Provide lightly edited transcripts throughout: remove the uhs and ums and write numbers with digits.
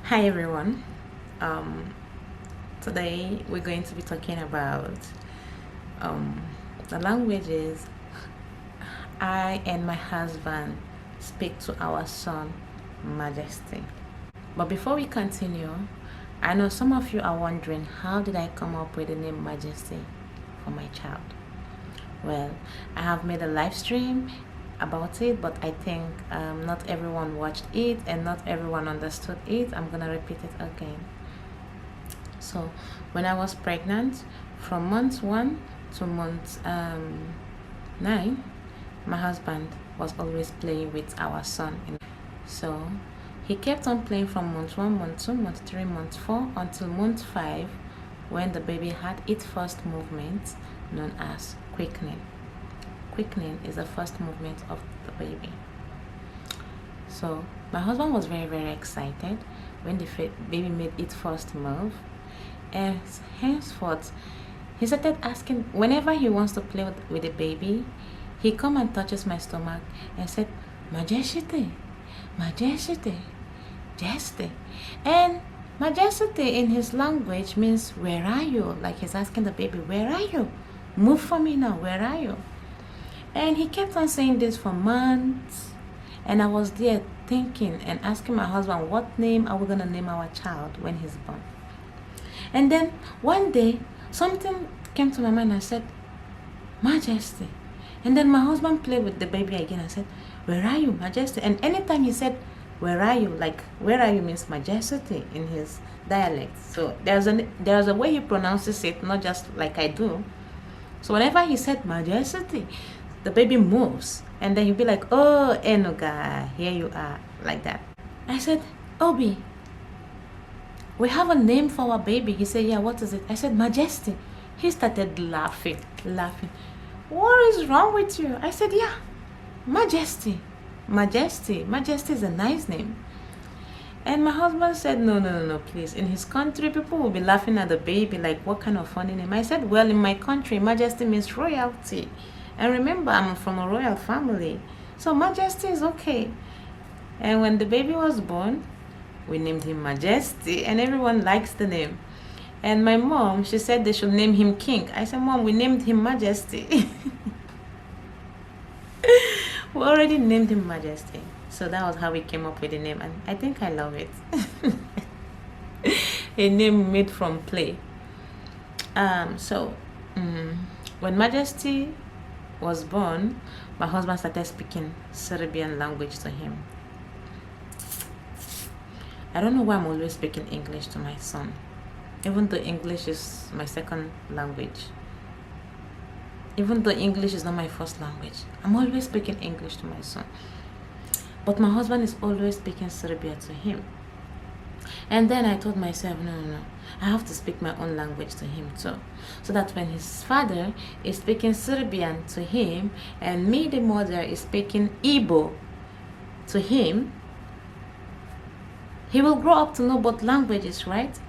Hi everyone. Um, Today we're going to be talking about um, the languages I and my husband speak to our son, Majesty. But before we continue, I know some of you are wondering how did I come up with the name Majesty for my child? Well, I have made a live stream about it, but I think not everyone watched it and not everyone understood it. I'm gonna repeat it again. So, when I was pregnant, from month 1 to month 9, my husband was always playing with our son. So, he kept on playing from month 1, month 2, month 3, month 4 until month 5 when the baby had its first movement known as quickening. Quickening is the first movement of the baby. So my husband was very, very excited when the baby made its first move, and henceforth he started asking whenever he wants to play with the baby. He come and touches my stomach and said, Majesty, Majesty, Majesty. And Majesty in his language means where are you? Like he's asking the baby, where are you? Move for me now, where are you? And he kept on saying this for months. And I was there thinking and asking my husband, what name are we going to name our child when he's born? And then one day, something came to my mind. I said, Majesty. And then my husband played with the baby again. I said, where are you, Majesty? And anytime he said, where are you? Like, where are you means Majesty in his dialect. So there's a way he pronounces it, not just like I do. So whenever he said Majesty, the baby moves. And then he'll be like, oh, Enoga, here you are, like that. I said, Obi, we have a name for our baby. He said, yeah, what is it? I said, Majesty. He started laughing. What is wrong with you? I said, yeah, Majesty. Majesty is a nice name. And my husband said, no, please. In his country, people will be laughing at the baby, like, what kind of funny name? I said, well, in my country, Majesty means royalty. And remember, I'm from a royal family. So Majesty is okay. And when the baby was born, we named him Majesty. And everyone likes the name. And my mom, she said they should name him King. I said, Mom, we named him Majesty. We already named him Majesty. So that was how we came up with the name. And I think I love it. A name made from play. When Majesty was born, my husband started speaking Serbian language to him. I don't know why I'm always speaking English to my son, even though English is my second language. Even though English is not my first language, I'm always speaking English to my son. But my husband is always speaking Serbian to him. And then I told myself, no, I have to speak my own language to him too. So that when his father is speaking Serbian to him and me, the mother, is speaking Igbo to him, he will grow up to know both languages, right?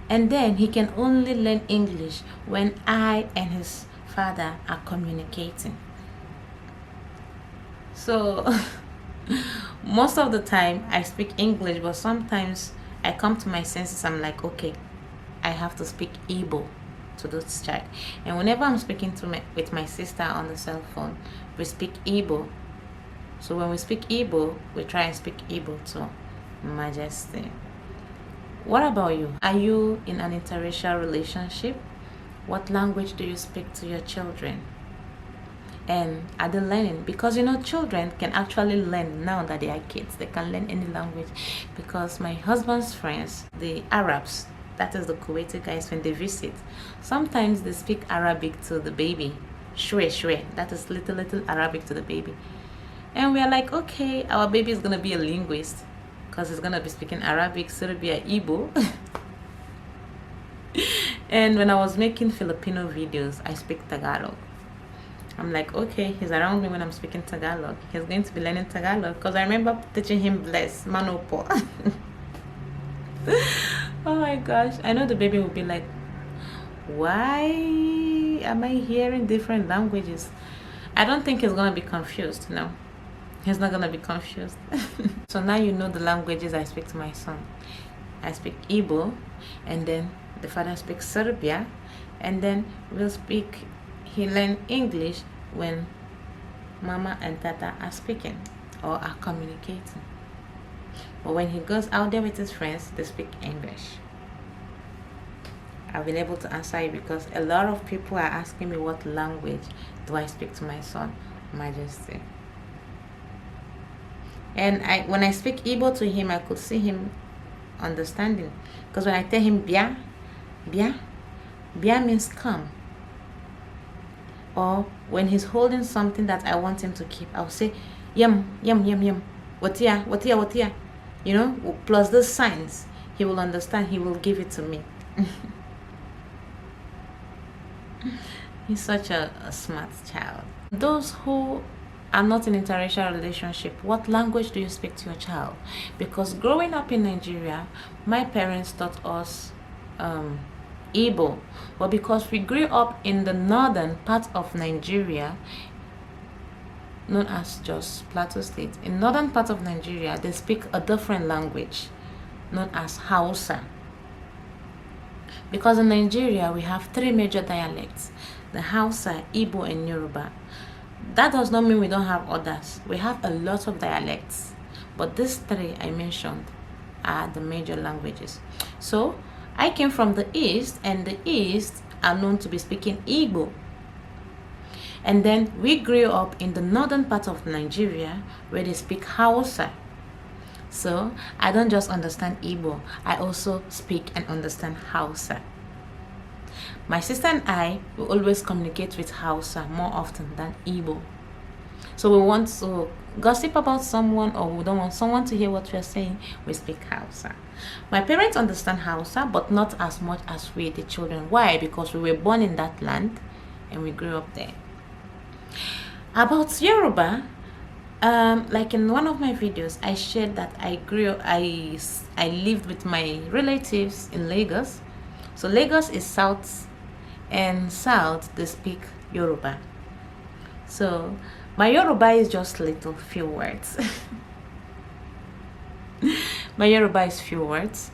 And then he can only learn English when I and his father are communicating. So most of the time I speak English, but sometimes I come to my senses. I'm like, okay, I have to speak Igbo to this child. And whenever I'm speaking with my sister on the cell phone, we speak Igbo. So when we speak Igbo, we try and speak Igbo to Majesty. What about you? Are you in an interracial relationship? What language do you speak to your children? And are they learning? Because children can actually learn now that they are kids. They can learn any language. Because my husband's friends, the Arabs, that is the Kuwaiti guys, when they visit, sometimes they speak Arabic to the baby. Shwe, that is little Arabic to the baby. And we are like, okay, our baby is going to be a linguist because he's going to be speaking Arabic, Serbia, Igbo. And when I was making Filipino videos, I speak Tagalog. I'm like, okay, he's around me when I'm speaking Tagalog. He's going to be learning Tagalog because I remember teaching him bless, manopo. Oh my gosh. I know the baby will be like, why am I hearing different languages? I don't think he's going to be confused, no. He's not gonna be confused. So now you know the languages I speak to my son. I speak Igbo, and then the father speaks Serbia, and then he learn English when mama and tata are speaking or are communicating. But when he goes out there with his friends, they speak English. I've been able to answer you because a lot of people are asking me what language do I speak to my son, Majesty. And when I speak Igbo to him, I could see him understanding. Because when I tell him bia, bia, bia means come. Or when he's holding something that I want him to keep, I'll say yum, yum, yum, yum. Watia, watia, watia. You know, plus those signs. He will understand. He will give it to me. He's such a smart child. Those who are not in interracial relationship, what language do you speak to your child? Because growing up in Nigeria, my parents taught us Igbo, but because we grew up in the northern part of Nigeria, known as just Plateau State, in northern part of Nigeria, they speak a different language known as Hausa. Because in Nigeria, we have 3 major dialects: the Hausa, Igbo, and Yoruba. That does not mean we don't have others. We have a lot of dialects, but these 3 I mentioned are the major languages. So I came from the East, and the East are known to be speaking Igbo. And then we grew up in the northern part of Nigeria where they speak Hausa. So I don't just understand Igbo, I also speak and understand Hausa. My sister and I will always communicate with Hausa more often than Igbo. So we want to gossip about someone, or we don't want someone to hear what we're saying, we speak Hausa. My parents understand Hausa, but not as much as we, the children. Why? Because we were born in that land and we grew up there. About Yoruba, like in one of my videos, I shared that I lived with my relatives in Lagos. So Lagos is south, and south they speak Yoruba. So my Yoruba is just few words. My Yoruba is few words,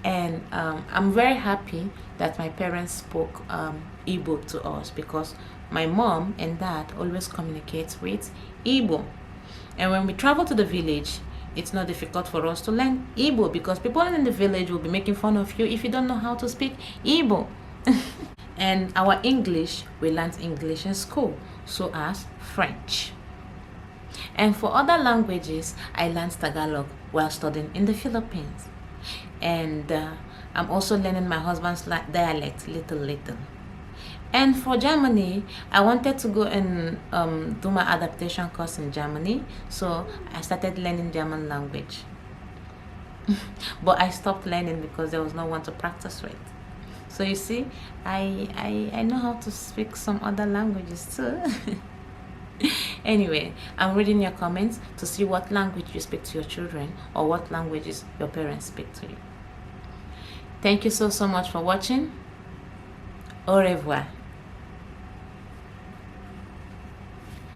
and I'm very happy that my parents spoke Igbo to us, because my mom and dad always communicate with Igbo. And when we travel to the village, it's not difficult for us to learn Igbo, because people in the village will be making fun of you if you don't know how to speak Igbo. And our English, we learned English in school, so as French. And for other languages, I learned Tagalog while studying in the Philippines. And I'm also learning my husband's dialect little. And for Germany, I wanted to go and do my adaptation course in Germany, so I started learning German language. But I stopped learning because there was no one to practice with. So you see, I know how to speak some other languages too. Anyway, I'm reading your comments to see what language you speak to your children, or what languages your parents speak to you. Thank you so much for watching. Au revoir.